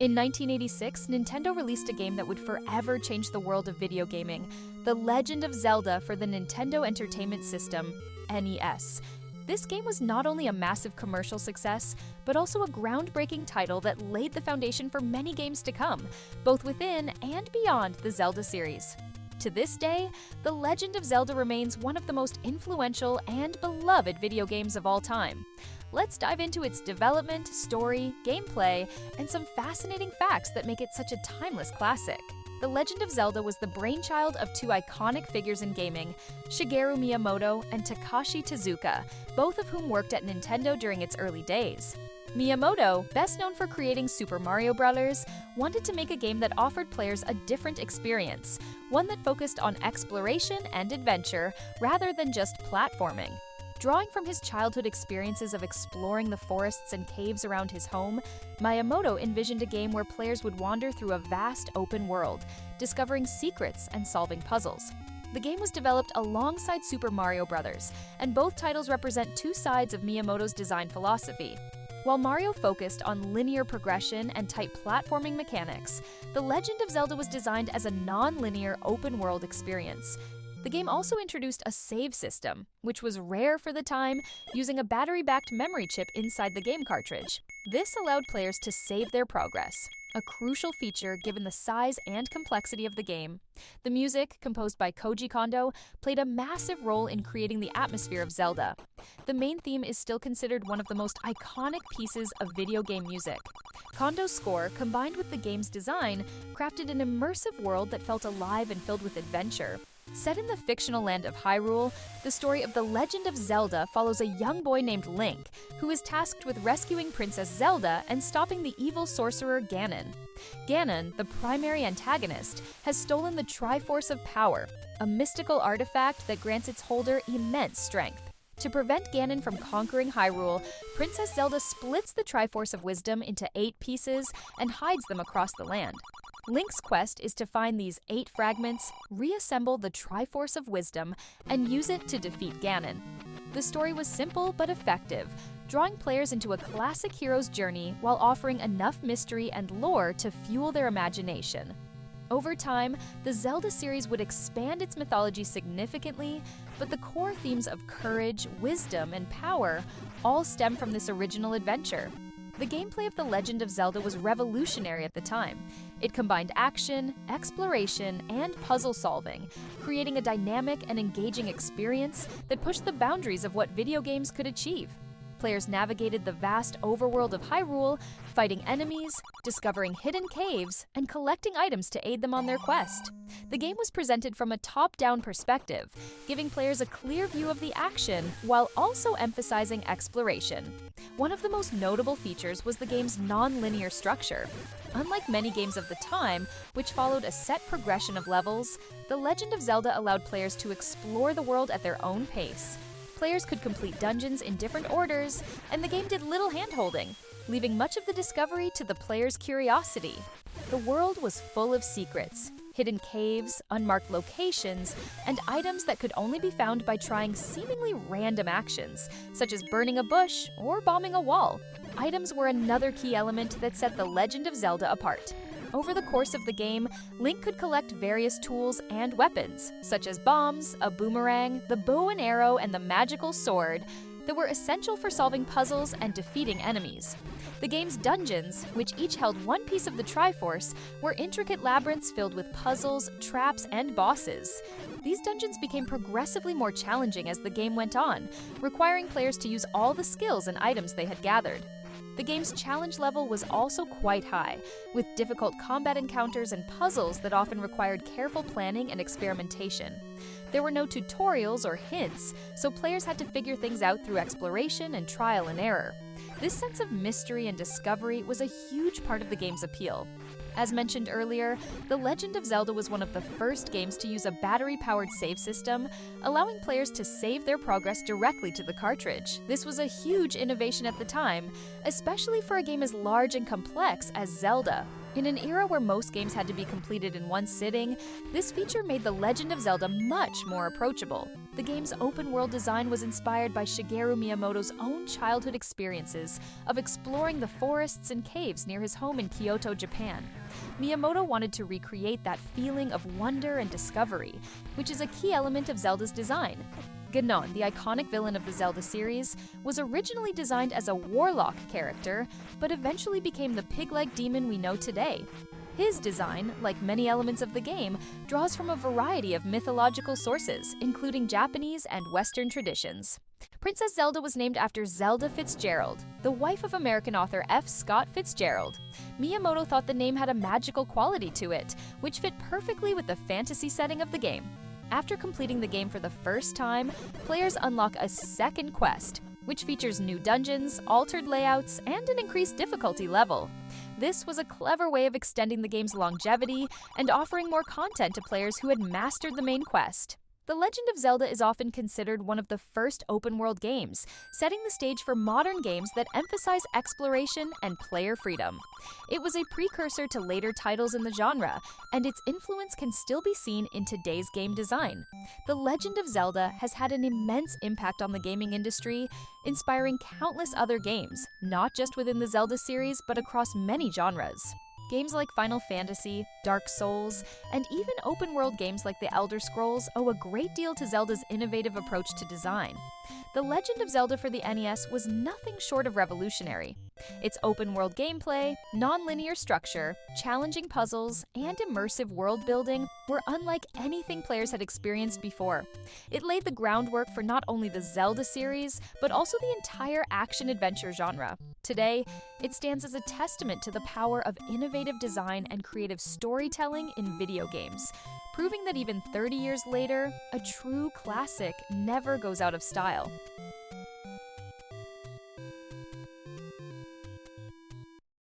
In 1986, Nintendo released a game that would forever change the world of video gaming, The Legend of Zelda for the Nintendo Entertainment System, NES. This game was not only a massive commercial success, but also a groundbreaking title that laid the foundation for many games to come, both within and beyond the Zelda series. To this day, The Legend of Zelda remains one of the most influential and beloved video games of all time. Let's dive into its development, story, gameplay, and some fascinating facts that make it such a timeless classic. The Legend of Zelda was the brainchild of two iconic figures in gaming, Shigeru Miyamoto and Takashi Tezuka, both of whom worked at Nintendo during its early days. Miyamoto, best known for creating Super Mario Bros., wanted to make a game that offered players a different experience, one that focused on exploration and adventure rather than just platforming. Drawing from his childhood experiences of exploring the forests and caves around his home, Miyamoto envisioned a game where players would wander through a vast open world, discovering secrets and solving puzzles. The game was developed alongside Super Mario Bros., and both titles represent two sides of Miyamoto's design philosophy. While Mario focused on linear progression and tight platforming mechanics, The Legend of Zelda was designed as a non-linear open-world experience. The game also introduced a save system, which was rare for the time, using a battery-backed memory chip inside the game cartridge. This allowed players to save their progress, a crucial feature given the size and complexity of the game. The music, composed by Koji Kondo, played a massive role in creating the atmosphere of Zelda. The main theme is still considered one of the most iconic pieces of video game music. Kondo's score, combined with the game's design, crafted an immersive world that felt alive and filled with adventure. Set in the fictional land of Hyrule, the story of The Legend of Zelda follows a young boy named Link, who is tasked with rescuing Princess Zelda and stopping the evil sorcerer Ganon. Ganon, the primary antagonist, has stolen the Triforce of Power, a mystical artifact that grants its holder immense strength. To prevent Ganon from conquering Hyrule, Princess Zelda splits the Triforce of Wisdom into 8 pieces and hides them across the land. Link's quest is to find these 8 fragments, reassemble the Triforce of Wisdom, and use it to defeat Ganon. The story was simple but effective, drawing players into a classic hero's journey while offering enough mystery and lore to fuel their imagination. Over time, the Zelda series would expand its mythology significantly, but the core themes of courage, wisdom, and power all stem from this original adventure. The gameplay of The Legend of Zelda was revolutionary at the time. It combined action, exploration, and puzzle solving, creating a dynamic and engaging experience that pushed the boundaries of what video games could achieve. Players navigated the vast overworld of Hyrule, fighting enemies, discovering hidden caves, and collecting items to aid them on their quest. The game was presented from a top-down perspective, giving players a clear view of the action while also emphasizing exploration. One of the most notable features was the game's non-linear structure. Unlike many games of the time, which followed a set progression of levels, The Legend of Zelda allowed players to explore the world at their own pace. Players could complete dungeons in different orders, and the game did little hand-holding, leaving much of the discovery to the player's curiosity. The world was full of secrets, hidden caves, unmarked locations, and items that could only be found by trying seemingly random actions, such as burning a bush or bombing a wall. Items were another key element that set The Legend of Zelda apart. Over the course of the game, Link could collect various tools and weapons, such as bombs, a boomerang, the bow and arrow, and the magical sword, that were essential for solving puzzles and defeating enemies. The game's dungeons, which each held one piece of the Triforce, were intricate labyrinths filled with puzzles, traps, and bosses. These dungeons became progressively more challenging as the game went on, requiring players to use all the skills and items they had gathered. The game's challenge level was also quite high, with difficult combat encounters and puzzles that often required careful planning and experimentation. There were no tutorials or hints, so players had to figure things out through exploration and trial and error. This sense of mystery and discovery was a huge part of the game's appeal. As mentioned earlier, The Legend of Zelda was one of the first games to use a battery-powered save system, allowing players to save their progress directly to the cartridge. This was a huge innovation at the time, especially for a game as large and complex as Zelda. In an era where most games had to be completed in one sitting, this feature made The Legend of Zelda much more approachable. The game's open-world design was inspired by Shigeru Miyamoto's own childhood experiences of exploring the forests and caves near his home in Kyoto, Japan. Miyamoto wanted to recreate that feeling of wonder and discovery, which is a key element of Zelda's design. Ganon, the iconic villain of the Zelda series, was originally designed as a warlock character, but eventually became the pig-like demon we know today. His design, like many elements of the game, draws from a variety of mythological sources, including Japanese and Western traditions. Princess Zelda was named after Zelda Fitzgerald, the wife of American author F. Scott Fitzgerald. Miyamoto thought the name had a magical quality to it, which fit perfectly with the fantasy setting of the game. After completing the game for the first time, players unlock a second quest, which features new dungeons, altered layouts, and an increased difficulty level. This was a clever way of extending the game's longevity and offering more content to players who had mastered the main quest. The Legend of Zelda is often considered one of the first open-world games, setting the stage for modern games that emphasize exploration and player freedom. It was a precursor to later titles in the genre, and its influence can still be seen in today's game design. The Legend of Zelda has had an immense impact on the gaming industry, inspiring countless other games, not just within the Zelda series, but across many genres. Games like Final Fantasy, Dark Souls, and even open-world games like The Elder Scrolls owe a great deal to Zelda's innovative approach to design. The Legend of Zelda for the NES was nothing short of revolutionary. Its open-world gameplay, non-linear structure, challenging puzzles, and immersive world-building were unlike anything players had experienced before. It laid the groundwork for not only the Zelda series, but also the entire action-adventure genre. Today, it stands as a testament to the power of innovative design and creative storytelling in video games, proving that even 30 years later, a true classic never goes out of style.